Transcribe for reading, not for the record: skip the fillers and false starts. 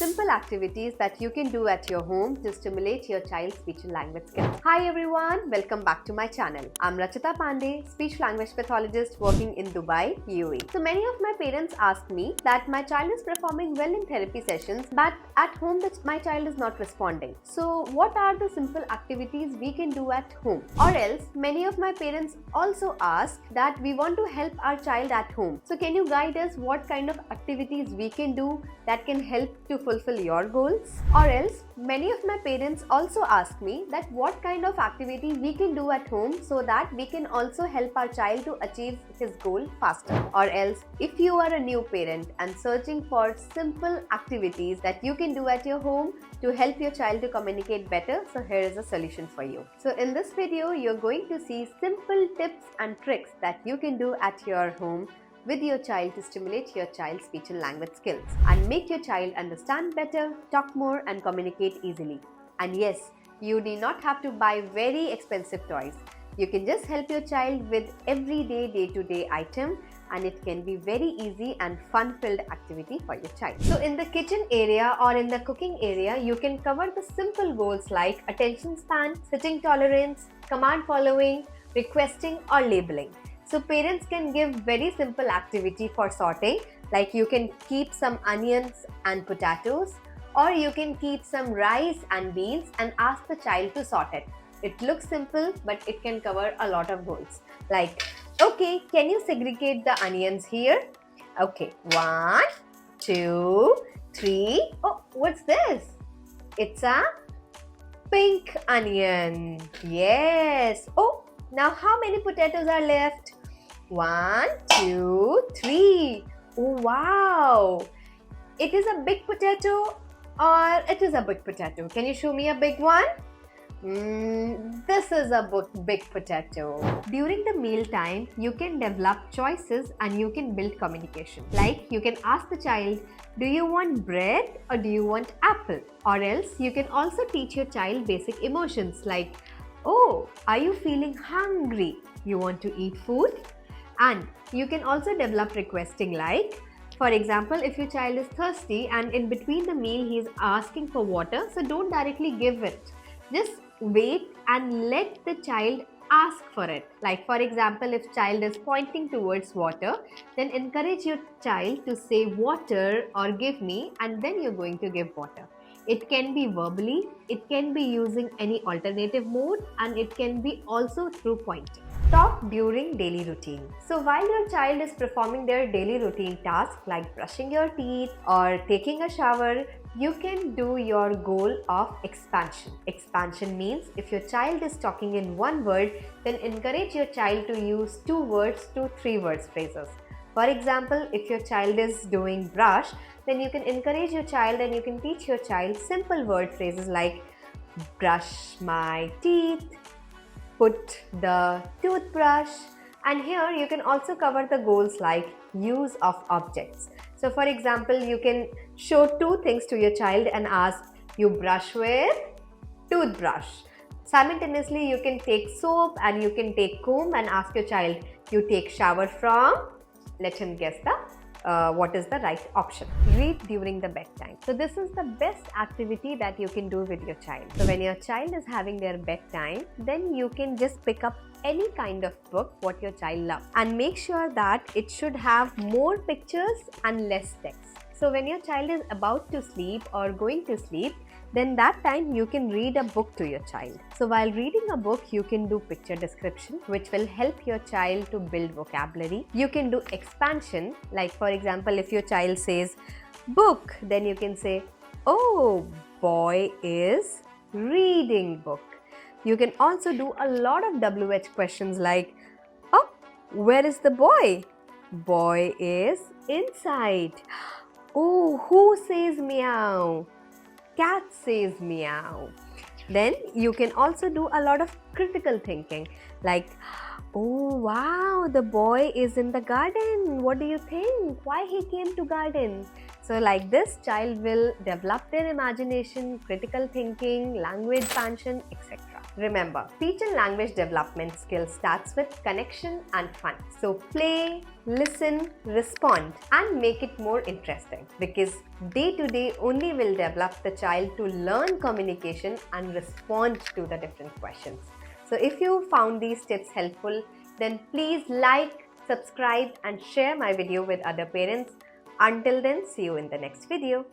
simple activities that you can do at your home to stimulate your child's speech and language skills. Hi everyone, welcome back to my channel. I'm Rachita Pandey, speech language pathologist working in Dubai, UAE. So many of my parents ask me that my child is performing well in therapy sessions, but at home my child is not responding. So what are the simple activities we can do at home? Or else many of my parents also ask that we want to help our child at home. So can you guide us what kind of activities we can do that can help to fulfill your goals? Or else many of my parents also ask me that what kind of activity we can do at home so that we can also help our child to achieve his goal faster. Or else if you are a new parent and searching for simple activities that you can do at your home to help your child to communicate better, so here is a solution for you. So in this video you're going to see simple tips and tricks that you can do at your home with your child to stimulate your child's speech and language skills and make your child understand better, talk more and communicate easily. And yes, you need not have to buy very expensive toys. You can just help your child with everyday day-to-day item, and it can be very easy and fun-filled activity for your child. So in the kitchen area or in the cooking area, you can cover the simple goals like attention span, sitting tolerance, command following, requesting or labeling. So parents can give very simple activity for sorting, like you can keep some onions and potatoes, or you can keep some rice and beans and ask the child to sort it. It looks simple, but it can cover a lot of goals. Like, okay, can you segregate the onions here? Okay, 1, 2, 3. Oh, what's this? It's a pink onion. Yes. Oh, now how many potatoes are left? 1, 2, 3. Oh, wow. It is a big potato or it is a big potato? Can you show me a big one? This is a big potato. During the meal time, you can develop choices and you can build communication. Like you can ask the child, do you want bread or do you want apple? Or else you can also teach your child basic emotions like, oh, are you feeling hungry? You want to eat food? And you can also develop requesting like, for example, if your child is thirsty and in between the meal he is asking for water, so don't directly give it. Just wait and let the child ask for it. Like for example, if child is pointing towards water, then encourage your child to say water or give me, and then you're going to give water. It can be verbally, it can be using any alternative mode, and it can be also through pointing. Talk during daily routine. So while your child is performing their daily routine tasks like brushing your teeth or taking a shower, you can do your goal of expansion. Expansion means if your child is talking in one word, then encourage your child to use 2 words to 3 words phrases. For example, if your child is doing brush, then you can encourage your child and you can teach your child simple word phrases like brush my teeth, put the toothbrush, and here you can also cover the goals like use of objects. So for example, you can show 2 things to your child and ask, you brush with toothbrush. Simultaneously, you can take soap and you can take comb and ask your child, you take shower from, let him guess what is the right option. Read during the bedtime. So this is the best activity that you can do with your child. So when your child is having their bedtime, then you can just pick up any kind of book what your child loves and make sure that it should have more pictures and less text. So when your child is about to sleep or going to sleep, then that time you can read a book to your child. So while reading a book, you can do picture description, which will help your child to build vocabulary. You can do expansion, like for example, if your child says book, then you can say, oh, boy is reading book. You can also do a lot of WH questions like, oh, where is the boy? Boy is inside. Oh, who says meow? Cat says meow. Then you can also do a lot of critical thinking like, oh wow, the boy is in the garden. What do you think? Why he came to garden? So like this, child will develop their imagination, critical thinking, language expansion, etc. Remember, speech and language development skill starts with connection and fun. So play, listen, respond and make it more interesting, because day to day only will develop the child to learn communication and respond to the different questions. So if you found these tips helpful, then please like, subscribe and share my video with other parents. Until then, see you in the next video.